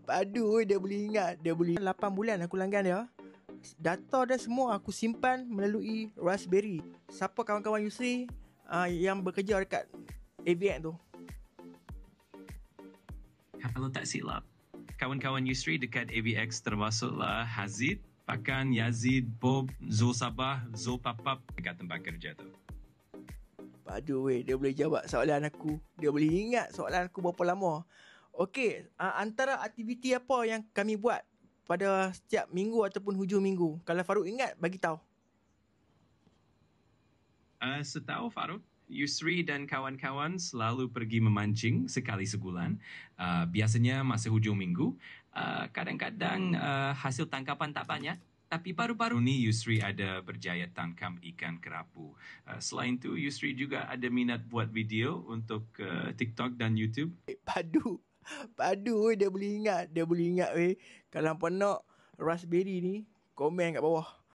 Padu dia boleh ingat. Dia boleh 8 bulan aku langgan dia. Data dia semua aku simpan melalui Raspberry. Siapa kawan-kawan Yusri yang bekerja dekat AVX tu? Kalau tak silap, kawan-kawan Yusri dekat AVX termasuklah Hazid, Pakan, Yazid, Bob, Zul Sabah, Zul Papap dekat tempat kerja tu. Padu weh, dia boleh jawab soalan aku. Dia boleh ingat soalan aku berapa lama. Okey, antara aktiviti apa yang kami buat pada setiap minggu ataupun hujung minggu? Kalau Farouk ingat, bagi tahu. Setahu Farouk, Yusri dan kawan-kawan selalu pergi memancing sekali sebulan. Biasanya masa hujung minggu. Kadang-kadang hasil tangkapan tak banyak. Tapi baru-baru ni Yusri ada berjaya tangkap ikan kerapu. Selain tu, Yusri juga ada minat buat video untuk TikTok dan YouTube. Padu weh, dia boleh ingat. Dia boleh ingat weh. Kalau hampa nak Raspberry ni, komen kat bawah.